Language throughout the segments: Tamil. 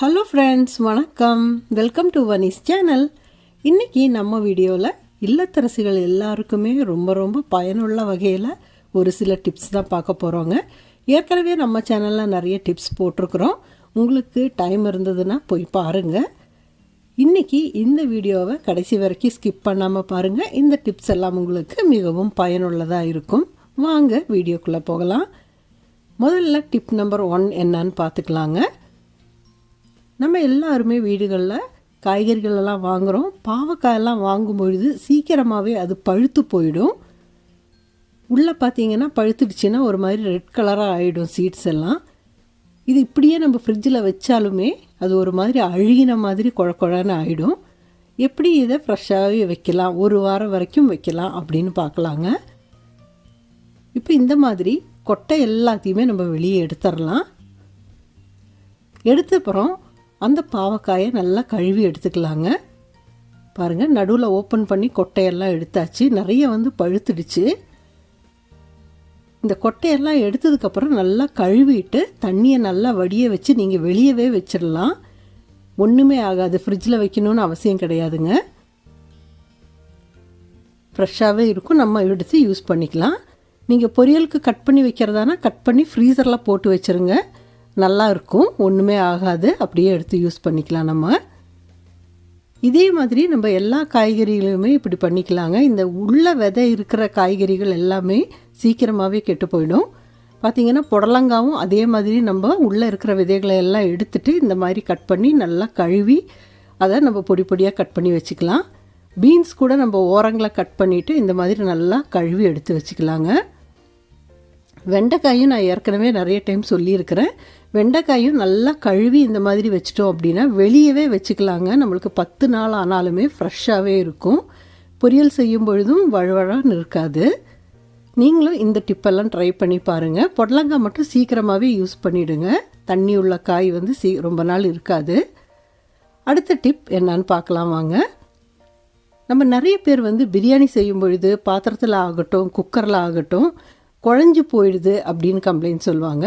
ஹலோ ஃப்ரெண்ட்ஸ், வணக்கம். Welcome to Vani's channel. இன்றைக்கி நம்ம வீடியோவில் இல்லத்தரசிகள் எல்லாருக்குமே ரொம்ப ரொம்ப பயனுள்ள வகையில் ஒரு சில டிப்ஸ் தான் பார்க்க போகிறோங்க. ஏற்கனவே நம்ம சேனலில் நிறைய டிப்ஸ் போட்டிருக்கிறோம். உங்களுக்கு டைம் இருந்ததுன்னா போய் பாருங்கள். இன்றைக்கி இந்த வீடியோவை கடைசி வரைக்கும் ஸ்கிப் பண்ணாமல் பாருங்கள். இந்த டிப்ஸ் எல்லாம் உங்களுக்கு மிகவும் பயனுள்ளதாக இருக்கும். வாங்க வீடியோக்குள்ளே போகலாம். முதல்ல டிப் நம்பர் 1 என்னன்னு பார்த்துக்கலாங்க. நம்ம எல்லாருமே வீடுகளில் காய்கறிகளெல்லாம் வாங்குகிறோம். பாவக்காயெல்லாம் வாங்கும் பொழுது சீக்கிரமாகவே அது பழுத்து போயிடும். உள்ளே பார்த்தீங்கன்னா பழுத்துடுச்சுன்னா ஒரு மாதிரி ரெட் கலராக ஆகிடும் சீட்ஸ் எல்லாம். இது இப்படியே நம்ம ஃப்ரிட்ஜில் வச்சாலுமே அது ஒரு மாதிரி அழுகின மாதிரி குழன்னு ஆகிடும். எப்படி இதை ஃப்ரெஷ்ஷாகவே வைக்கலாம், ஒரு வாரம் வரைக்கும் வைக்கலாம் அப்படின்னு பார்க்கலாங்க. இப்போ இந்த மாதிரி கொட்டை எல்லாத்தையுமே நம்ம வெளியே எடுத்துடலாம். எடுத்தப்புறம் அந்த பாவக்காயை நல்லா கழுவி எடுத்துக்கலாங்க. பாருங்கள், நடுவில் ஓப்பன் பண்ணி கொட்டையெல்லாம் எடுத்தாச்சு. நிறைய பழுத்துடுச்சு. இந்த கொட்டையெல்லாம் எடுத்ததுக்கப்புறம் நல்லா கழுவிட்டு தண்ணியை நல்லா வடிய வச்சு நீங்கள் வெளியவே வச்சிடலாம். ஒன்றுமே ஆகாது, ஃப்ரிட்ஜில் வைக்கணும்னு அவசியம் கிடையாதுங்க. ஃப்ரெஷ்ஷாகவே இருக்கும், நம்ம எடுத்து யூஸ் பண்ணிக்கலாம். நீங்கள் பொரியலுக்கு கட் பண்ணி வைக்கிறதானா கட் பண்ணி ஃப்ரீசரில் போட்டு வச்சுருங்க. நல்லா இருக்கும், ஒன்றுமே ஆகாது, அப்படியே எடுத்து யூஸ் பண்ணிக்கலாம். நம்ம இதே மாதிரி நம்ம எல்லா காய்கறிகளுமே இப்படி பண்ணிக்கலாங்க. இந்த உள்ள விதை இருக்கிற காய்கறிகள் எல்லாமே சீக்கிரமாகவே கெட்டு போயிடும். பார்த்திங்கன்னா புடலங்காவும் அதே மாதிரி நம்ம உள்ளே இருக்கிற விதைகளை எல்லாம் எடுத்துகிட்டு இந்த மாதிரி கட் பண்ணி நல்லா கழுவி அதை நம்ம பொடி பொடியாக கட் பண்ணி வச்சுக்கலாம். பீன்ஸ் கூட நம்ம ஓரங்களை கட் பண்ணிவிட்டு இந்த மாதிரி நல்லா கழுவி எடுத்து வச்சுக்கலாங்க. வெண்டைக்காயும் நான் ஏற்கனவே நிறைய டைம் சொல்லியிருக்கிறேன். வெண்டைக்காயும் நல்லா கழுவி இந்த மாதிரி வச்சிட்டோம் அப்படின்னா வெளியவே வச்சுக்கலாங்க. நம்மளுக்கு 10 நாள் ஆனாலுமே ஃப்ரெஷ்ஷாகவே இருக்கும். பொரியல் செய்யும் பொழுதும் வழுவழான்னு இருக்காது. நீங்களும் இந்த டிப்பெல்லாம் ட்ரை பண்ணி பாருங்கள். புடலங்காய் மட்டும் சீக்கிரமாகவே யூஸ் பண்ணிவிடுங்க. தண்ணி உள்ள காய் ரொம்ப நாள் இருக்காது. அடுத்த டிப் என்னன்னு பார்க்கலாம் வாங்க. நம்ம நிறைய பேர் பிரியாணி செய்யும் பொழுது பாத்திரத்தில் ஆகட்டும் குக்கரில் ஆகட்டும் குழஞ்சி போயிடுது அப்படின்னு கம்ப்ளைண்ட் சொல்லுவாங்க.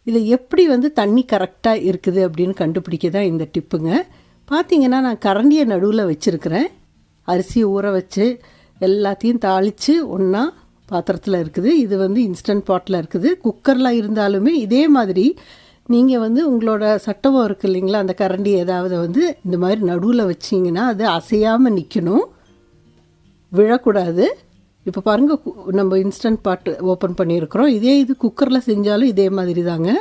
இதை எப்படி தண்ணி கரெக்டாக இருக்குது அப்படின்னு கண்டுபிடிக்க தான் இந்த டிப்புங்க. பார்த்திங்கன்னா நான் கரண்டியை நடுவில் வச்சுருக்கிறேன். அரிசியை ஊற வச்சு எல்லாத்தையும் தாளித்து ஒன்றா பாத்திரத்தில் இருக்குது. இது இன்ஸ்டன்ட் பாட்டில் இருக்குது. குக்கரில் இருந்தாலுமே இதே மாதிரி நீங்கள் உங்களோட சட்டகம் இருக்குது இல்லைங்களா, அந்த கரண்டி ஏதாவது இந்த மாதிரி நடுவில் வச்சிங்கன்னா அது அசையாமல் நிற்கணும், விழக்கூடாது. இப்போ பாருங்கள், நம்ம இன்ஸ்டன்ட் பாட் ஓப்பன் பண்ணியிருக்கிறோம். இது குக்கரில் செஞ்சாலும் இதே மாதிரி தாங்க.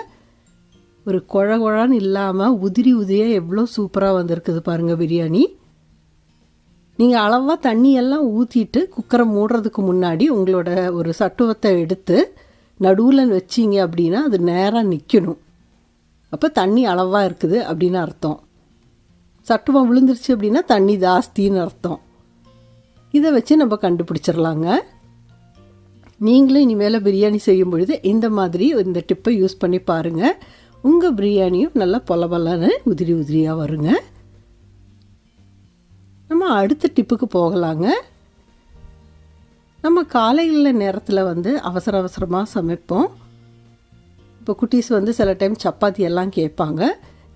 ஒரு குழான்னு இல்லாமல் உதிரியாக எவ்வளோ சூப்பராக வந்திருக்குது பாருங்கள் பிரியாணி. நீங்கள் அளவாக தண்ணியெல்லாம் ஊற்றிட்டு குக்கரை மூடுறதுக்கு முன்னாடி உங்களோட ஒரு சட்டுவத்தை எடுத்து நடுவில் வச்சிங்க அப்படின்னா அது நேராக நிற்கணும். அப்போ தண்ணி அளவாக இருக்குது அப்படின்னு அர்த்தம். சட்டுவம் விழுந்துருச்சு அப்படின்னா தண்ணி ஜாஸ்தின்னு அர்த்தம். இதை வச்சு நம்ம கண்டுபிடிச்சிடலாங்க. நீங்களும் இனிமேல் பிரியாணி செய்யும் பொழுது இந்த மாதிரி இந்த டிப்பை யூஸ் பண்ணி பாருங்கள். உங்கள் பிரியாணியும் நல்லா பொலபலன்னு உதிரியாக வருங்க. நம்ம அடுத்த டிப்புக்கு போகலாங்க. நம்ம காலையில் நேரத்தில் அவசரமாக சமைப்போம். இப்போ குட்டீஸ் சில டைம் சப்பாத்தி எல்லாம் கேட்பாங்க.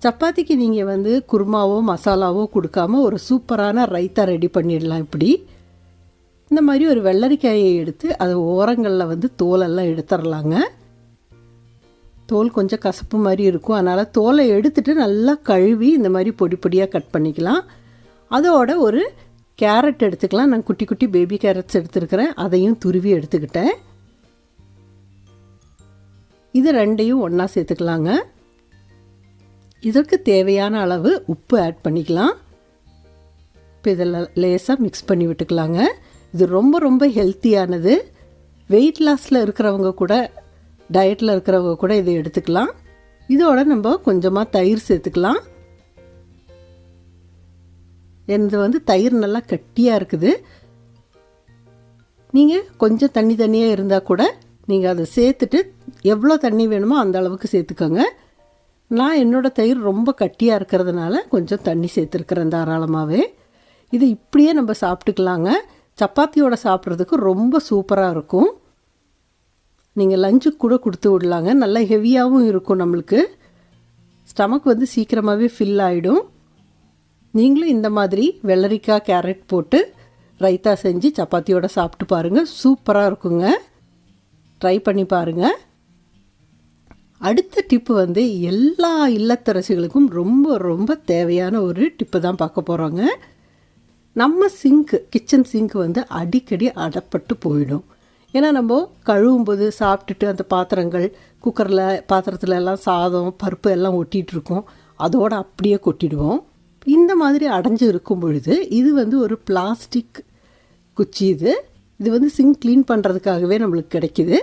சப்பாத்திக்கு நீங்கள் குருமாவோ மசாலாவோ கொடுக்காம ஒரு சூப்பரான ரைத்தா ரெடி பண்ணிடலாம். இப்படி இந்த மாதிரி ஒரு வெள்ளரிக்காயை எடுத்து அது ஓரங்களில் தோலெல்லாம் எடுத்துடலாங்க. தோல் கொஞ்சம் கசப்பு மாதிரி இருக்கும், அதனால் தோலை எடுத்துகிட்டு நல்லா கழுவி இந்த மாதிரி பொடி பொடியாக கட் பண்ணிக்கலாம். அதோட ஒரு கேரட் எடுத்துக்கலாம். நான் குட்டி குட்டி பேபி கேரட்ஸ் எடுத்துருக்கிறேன், அதையும் துருவி எடுத்துக்கிட்டேன். இது ரெண்டையும் ஒன்றா சேர்த்துக்கலாங்க. இதற்கு தேவையான அளவு உப்பு ஆட் பண்ணிக்கலாம். இப்போ இதெல்லாம் லேசாக மிக்ஸ் பண்ணி விட்டுக்கலாங்க. இது ரொம்ப ரொம்ப ஹெல்த்தியானது. வெயிட் லாஸில் இருக்கிறவங்க கூட டயட்டில் இருக்கிறவங்க கூட இதை எடுத்துக்கலாம். இதோட நம்ம கொஞ்சமாக தயிர் சேர்த்துக்கலாம். இது தயிர் நல்லா கட்டியாக இருக்குது. நீங்கள் கொஞ்சம் தண்ணியாக இருந்தால் கூட நீங்கள் அதை சேர்த்துட்டு எவ்வளோ தண்ணி வேணுமோ அந்த அளவுக்கு சேர்த்துக்கோங்க. நான் என்னோடய தயிர் ரொம்ப கட்டியாக இருக்கிறதுனால கொஞ்சம் தண்ணி சேர்த்துருக்குறேன் தாராளமாகவே. இது இப்படியே நம்ம சாப்பிட்டுக்கலாங்க. சப்பாத்தியோட சாப்பிட்றதுக்கு ரொம்ப சூப்பராக இருக்கும். நீங்கள் லஞ்சுக்கு கூட கொடுத்து விடலாங்க. நல்லா ஹெவியாகவும் இருக்கும் நம்மளுக்கு. ஸ்டமக் வந்து சீக்கிரமாகவே ஃபில் ஆகிடும். நீங்களும் இந்த மாதிரி வெள்ளரிக்காய் கேரட் போட்டு ரைத்தா செஞ்சு சப்பாத்தியோடு சாப்பிட்டு பாருங்கள். சூப்பராக இருக்குங்க. ட்ரை பண்ணி பாருங்கள். அடுத்த டிப்பு வந்து எல்லா இல்லத்தரசிகளுக்கும் ரொம்ப ரொம்ப தேவையான ஒரு டிப்பு தான் பார்க்க போகிறோங்க. நம்ம கிச்சன் சிங்க் வந்து அடிக்கடி அடப்பட்டு போயிடும். ஏன்னா நம்ம கழுவும்போது சாப்பிட்டுட்டு அந்த பாத்திரத்தில் எல்லாம் சாதம் பருப்பு எல்லாம் ஒட்டிகிட்ருக்கோம். அதோடு அப்படியே கொட்டிடுவோம். இந்த மாதிரி அடைஞ்சு இருக்கும் பொழுது இது வந்து ஒரு பிளாஸ்டிக் குச்சி. இது வந்து சிங்க் க்ளீன் பண்ணுறதுக்காகவே நம்மளுக்கு கிடைக்கிது.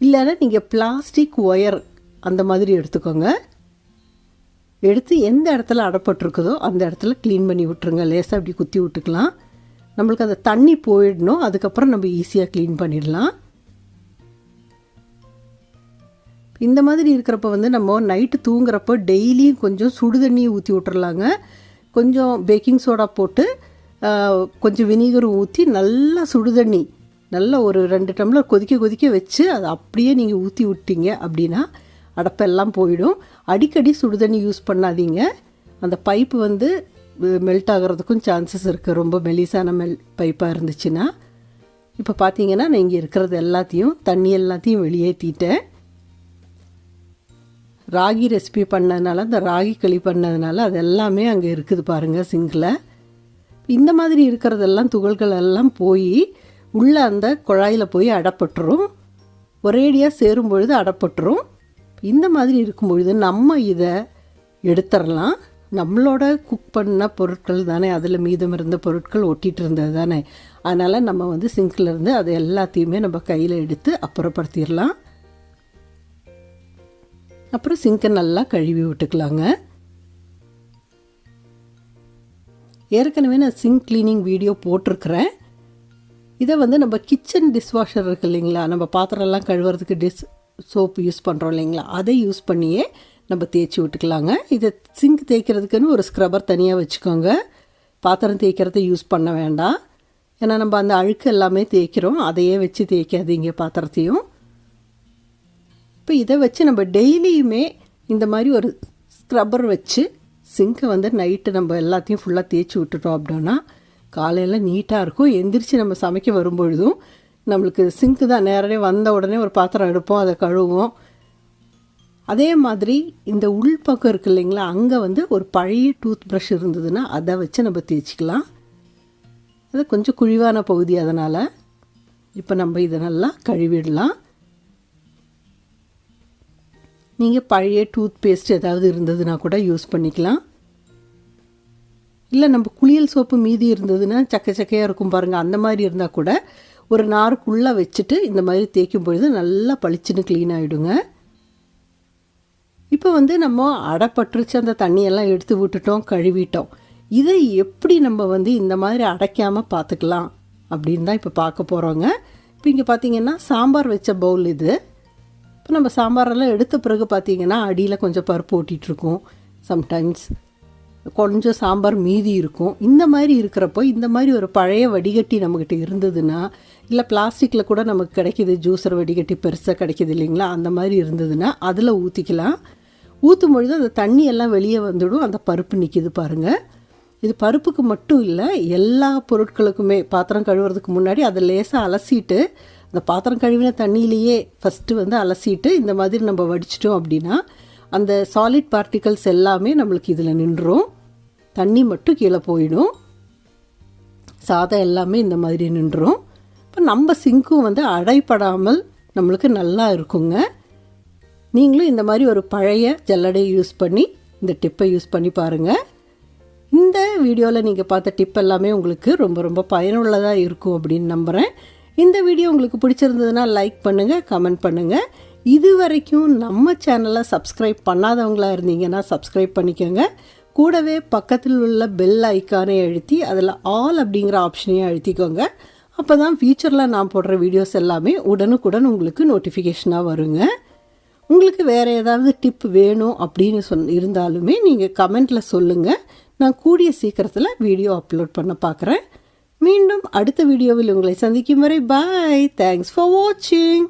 இல்லைன்னா நீங்கள் பிளாஸ்டிக் ஒயர் அந்த மாதிரி எடுத்துக்கோங்க. எடுத்து எந்த இடத்துல அடப்பட்டிருக்குதோ அந்த இடத்துல க்ளீன் பண்ணி விட்டுருங்க. லேசாக அப்படி குத்தி விட்டுக்கலாம். நம்மளுக்கு அந்த தண்ணி போயிடணும். அதுக்கப்புறம் நம்ம ஈஸியாக க்ளீன் பண்ணிடலாம். இந்த மாதிரி இருக்கிறப்ப வந்து நம்ம நைட்டு தூங்குறப்போ டெய்லியும் கொஞ்சம் சுடு தண்ணியை ஊற்றி விட்டுறலாங்க. கொஞ்சம் பேக்கிங் சோடா போட்டு கொஞ்சம் வினிகரும் ஊற்றி நல்லா சுடு தண்ணி நல்லா ஒரு 2 டம்ளர் கொதிக்க வச்சு அதை அப்படியே நீங்கள் ஊற்றி விட்டீங்க அப்படின்னா அடப்பெல்லாம் போயிடும். அடிக்கடி சுடு தண்ணி யூஸ் பண்ணாதீங்க. அந்த பைப்பு வந்து மெல்ட் ஆகிறதுக்கும் சான்சஸ் இருக்குது, ரொம்ப மெலிசான பைப்பாக இருந்துச்சுன்னா. இப்போ பார்த்தீங்கன்னா நான் இங்கே இருக்கிறது தண்ணி எல்லாத்தையும் வெளியேற்றிட்டேன். ராகி ரெசிபி பண்ணதுனால, அந்த ராகி களி பண்ணதுனால அது எல்லாமே அங்கே இருக்குது பாருங்கள் சிங்கில். இந்த மாதிரி இருக்கிறதெல்லாம் துகள்கள் எல்லாம் போய் உள்ளே அந்த குழாயில் போய் அடப்பட்டுரும். ஒரேடியாக சேரும் பொழுது அடப்பட்டுரும். இந்த மாதிரி இருக்கும் பொழுது நம்ம இதை எடுத்துடலாம். நம்மளோட குக் பண்ண பொருட்கள் தானே, அதில் மீதம் இருந்த பொருட்கள் ஒட்டிகிட்டு இருந்தது தானே. அதனால் நம்ம வந்து சிங்கில் இருந்து அதை எல்லாத்தையுமே நம்ம கையில் எடுத்து அப்புறப்படுத்திடலாம். அப்புறம் சிங்கை நல்லா கழுவி விட்டுக்கலாங்க. ஏற்கனவே நான் சிங்க் க்ளீனிங் வீடியோ போட்டிருக்கிறேன். இதை வந்து நம்ம கிச்சன் டிஷ்வாஷர் இருக்குது இல்லைங்களா, நம்ம பாத்திரம்லாம் கழுவுறதுக்கு சோப்பு யூஸ் பண்ணுறோம் இல்லைங்களா, அதை யூஸ் பண்ணியே நம்ம தேய்ச்சி விட்டுக்கலாங்க. இதை சிங்க் தேய்க்கிறதுக்குன்னு ஒரு ஸ்க்ரப்பர் தனியாக வச்சுக்கோங்க. பாத்திரம் தேய்க்கிறத யூஸ் பண்ண வேண்டாம். ஏன்னா நம்ம அந்த அழுக்கு எல்லாமே தேய்க்கிறோம். அதையே வச்சு தேய்க்காதீங்க பாத்திரத்தையும். இப்போ இதை வச்சு நம்ம டெய்லியுமே இந்த மாதிரி ஒரு ஸ்க்ரப்பர் வச்சு சிங்கை வந்து நைட்டு நம்ம எல்லாத்தையும் ஃபுல்லாக தேய்ச்சி விட்டுட்டோம் அப்படின்னா காலையில் நீட்டாக இருக்கும். எந்திரிச்சு நம்ம சமைக்க வரும்பொழுதும் நம்மளுக்கு சிங்க்கு தான் நேரடியாக வந்த உடனே ஒரு பாத்திரம் எடுப்போம், அதை கழுவுவோம். அதே மாதிரி இந்த உள்பக்கம் இருக்குது இல்லைங்களா, அங்கே வந்து ஒரு பழைய டூத் ப்ரஷ் இருந்ததுன்னா அதை வச்சு நம்ம தேய்ச்சிக்கலாம். அது கொஞ்சம் குழிவான பகுதி, அதனால் இப்போ நம்ம இதை நல்லா கழுவிடலாம். நீங்கள் பழைய டூத் பேஸ்ட் ஏதாவது இருந்ததுன்னா கூட யூஸ் பண்ணிக்கலாம். இல்லை நம்ம குளியல் சோப்பு மீதி இருந்ததுன்னா சக்கையாக இருக்கும் பாருங்கள், அந்த மாதிரி இருந்தால் கூட ஒரு நாருக்குள்ளே வச்சுட்டு இந்த மாதிரி தேய்க்கும் பொழுது நல்லா பளிச்சுன்னு க்ளீன் ஆகிடுங்க. இப்போ வந்து நம்ம அடைப்பட்டுருச்சு, அந்த தண்ணியெல்லாம் எடுத்து விட்டுட்டோம், கழுவிட்டோம். இதை எப்படி நம்ம வந்து இந்த மாதிரி அடைக்காமல் பார்த்துக்கலாம் அப்படின்னு தான் இப்போ பார்க்க போகிறோங்க. இப்போ இங்கே பார்த்திங்கன்னா சாம்பார் வச்ச பவுல் இது. இப்போ நம்ம சாம்பாரெல்லாம் எடுத்த பிறகு பார்த்திங்கன்னா அடியில் கொஞ்சம் பருப்பு ஓட்டிகிட்ருக்கும், சம்டைம்ஸ் கொஞ்சம் சாம்பார் மீதி இருக்கும். இந்த மாதிரி இருக்கிறப்போ இந்த மாதிரி ஒரு பழைய வடிகட்டி நம்மக்கிட்ட இருந்ததுன்னா, இல்லை பிளாஸ்டிக்கில் கூட நமக்கு கிடைக்கிது, ஜூஸர் வடிகட்டி பெருசாக கிடைக்கிது இல்லைங்களா, அந்த மாதிரி இருந்ததுன்னா அதில் ஊற்றிக்கலாம். ஊற்றும் பொழுது அந்த தண்ணி எல்லாம் வெளியே வந்துடும், அந்த பருப்பு நிற்கிது பாருங்கள். இது பருப்புக்கு மட்டும் இல்லை, எல்லா பொருட்களுக்குமே. பாத்திரம் கழுவுறதுக்கு முன்னாடி அதை லேசாக அலசிட்டு, அந்த பாத்திரம் கழுவின தண்ணியிலேயே ஃபஸ்ட்டு வந்து அலசிட்டு இந்த மாதிரி நம்ம வடிச்சிட்டோம் அப்படின்னா அந்த சாலிட் பார்ட்டிகல்ஸ் எல்லாமே நம்மளுக்கு இதில் நின்றும். தண்ணி மட்டும் கீழே போயிடும், சாதம் எல்லாமே இந்த மாதிரி நின்றும். இப்போ நம்ம சிங்க்கும் வந்து அடைப்படாமல் நம்மளுக்கு நல்லா இருக்குங்க. நீங்களும் இந்த மாதிரி ஒரு பழைய ஜல்லடையை யூஸ் பண்ணி இந்த டிப்பை யூஸ் பண்ணி பாருங்கள். இந்த வீடியோவில் நீங்கள் பார்த்த டிப் எல்லாமே உங்களுக்கு ரொம்ப ரொம்ப பயனுள்ளதாக இருக்கும் அப்படின்னு நம்புகிறேன். இந்த வீடியோ உங்களுக்கு பிடிச்சிருந்ததுன்னா லைக் பண்ணுங்கள், கமெண்ட் பண்ணுங்கள். இது வரைக்கும் நம்ம சேனலை சப்ஸ்கிரைப் பண்ணாதவங்களாக இருந்தீங்கன்னா சப்ஸ்கிரைப் பண்ணிக்கோங்க. கூடவே பக்கத்தில் உள்ள பெல் ஐக்கானை அழுத்தி அதில் ஆல் அப்படிங்கிற ஆப்ஷனையும் அழுத்திக்கோங்க. அப்போ தான் ஃபியூச்சரில் நான் போடுற வீடியோஸ் எல்லாமே உடனுக்குடன் உங்களுக்கு நோட்டிஃபிகேஷனாக வருங்க. உங்களுக்கு வேறு ஏதாவது டிப் வேணும் அப்படின்னு இருந்தாலுமே நீங்கள் கமெண்ட்டில் சொல்லுங்கள். நான் கூடிய சீக்கிரத்தில் வீடியோ அப்லோட் பண்ண பார்க்குறேன். மீண்டும் அடுத்த வீடியோவில் உங்களை சந்திக்கும் வரை பாய். தேங்க்ஸ் ஃபார் வாட்சிங்.